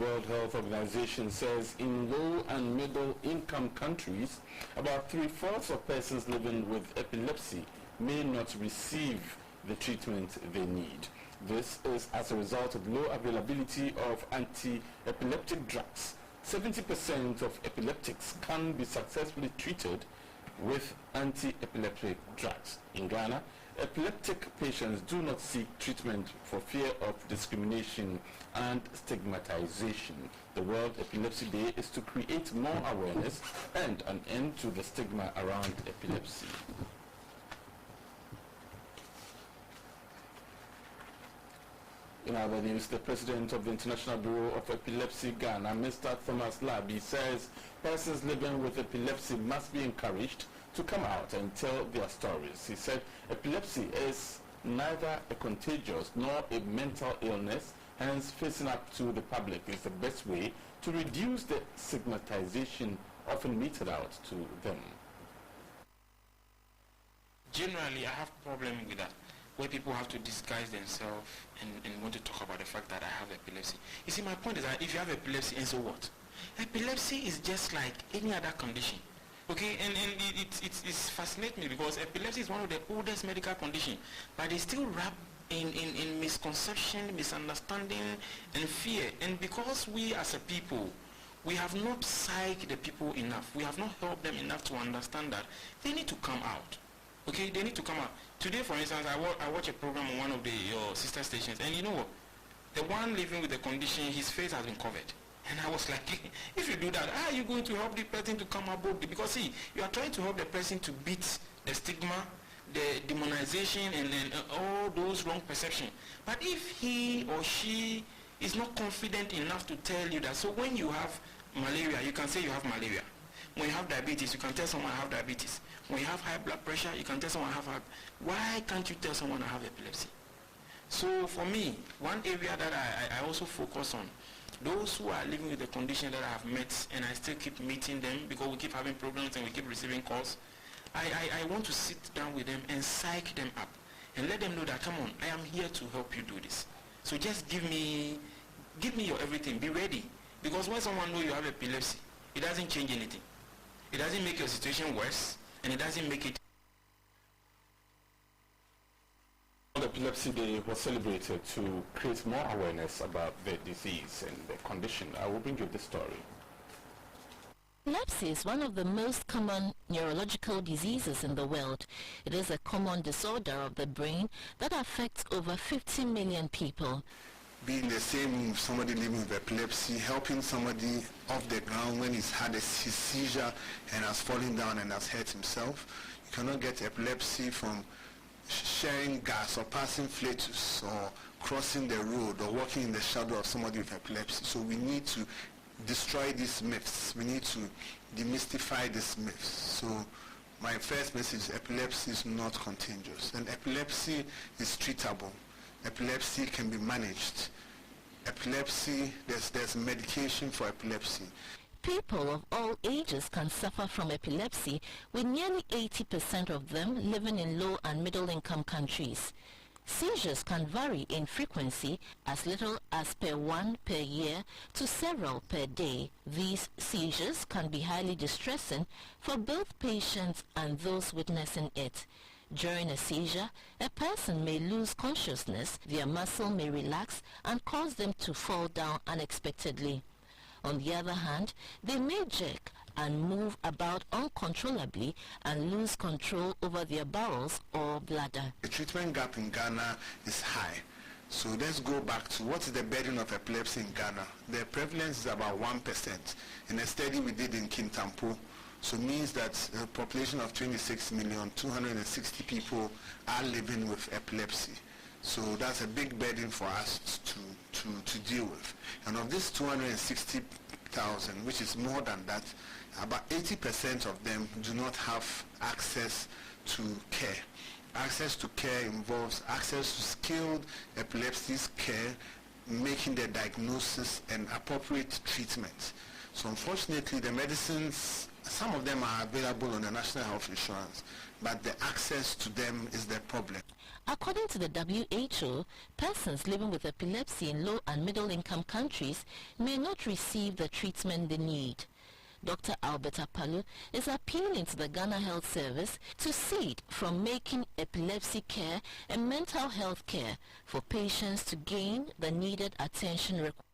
World Health Organization says in low and middle income countries, about 3/4 of persons living with epilepsy may not receive the treatment they need. This is as a result of low availability of anti-epileptic drugs. 70% of epileptics can be successfully treated with anti-epileptic drugs. In Ghana, epileptic patients do not seek treatment for fear of discrimination and stigmatization. The World Epilepsy Day is to create more awareness and an end to the stigma around epilepsy. In other news, the president of the International Bureau of Epilepsy, Ghana, Mr. Thomas Labi, says persons living with epilepsy must be encouraged to come out and tell their stories. He said epilepsy is neither a contagious nor a mental illness, hence facing up to the public is the best way to reduce the stigmatization often meted out to them. Generally, I have a problem with that, where people have to disguise themselves and want to talk about the fact that I have epilepsy. You see, my point is that if you have epilepsy, and so what? Epilepsy is just like any other condition. Okay, and it's fascinates me because epilepsy is one of the oldest medical conditions, but it's still wrapped in misconception, misunderstanding, and fear. And because we as a people, we have not psyched the people enough, we have not helped them enough to understand that they need to come out. Okay, they need to come out. Today, for instance, I watch a program on one of your sister stations, and you know what? The one living with the condition, his face has been covered. And I was like, if you do that, how are you going to help the person to come above? Because see, you are trying to help the person to beat the stigma, the demonization, and all those wrong perceptions. But if he or she is not confident enough to tell you that, so when you have malaria, you can say you have malaria. When you have diabetes, you can tell someone I have diabetes. When you have high blood pressure, you can tell someone I have high. Why can't you tell someone I have epilepsy? So for me, one area that I also focus on, those who are living with the condition that I have met, and I still keep meeting them because we keep having programs and we keep receiving calls, I want to sit down with them and psych them up and let them know that, come on, I am here to help you do this. So just give me your everything, be ready. Because when someone knows you have epilepsy, it doesn't change anything. It doesn't make your situation worse, and it doesn't make it. Epilepsy Day was celebrated to create more awareness about the disease and the condition. I will bring you this story. Epilepsy is one of the most common neurological diseases in the world. It is a common disorder of the brain that affects over 50 million people. Being the same room with somebody living with epilepsy, helping somebody off the ground when he's had his seizure and has fallen down and has hurt himself. You cannot get epilepsy from sharing gas or passing flatus or crossing the road or walking in the shadow of somebody with epilepsy. So we need to destroy these myths. We need to demystify these myths. So my first message is epilepsy is not contagious, and epilepsy is treatable. Epilepsy can be managed. Epilepsy, there's medication for epilepsy. People of all ages can suffer from epilepsy, with nearly 80% of them living in low and middle income countries. Seizures can vary in frequency as little as per one per year to several per day. These seizures can be highly distressing for both patients and those witnessing it. During a seizure, a person may lose consciousness, their muscle may relax and cause them to fall down unexpectedly. On the other hand, they may jerk and move about uncontrollably and lose control over their bowels or bladder. The treatment gap in Ghana is high. So let's go back to what is the burden of epilepsy in Ghana. The prevalence is about 1%. In a study we did in Kintampo, so it means that a population of 26,260,000 people are living with epilepsy. So that's a big burden for us to deal with. And of this 260,000, which is more than that, about 80% of them do not have access to care. Access to care involves access to skilled epilepsy care, making the diagnosis and appropriate treatment. So unfortunately, the medicines Some of them are available on the National Health Insurance, but the access to them is the problem. According to the WHO, persons living with epilepsy in low and middle income countries may not receive the treatment they need. Dr. Albert Apalu is appealing to the Ghana Health Service to cease from making epilepsy care and mental health care for patients to gain the needed attention required.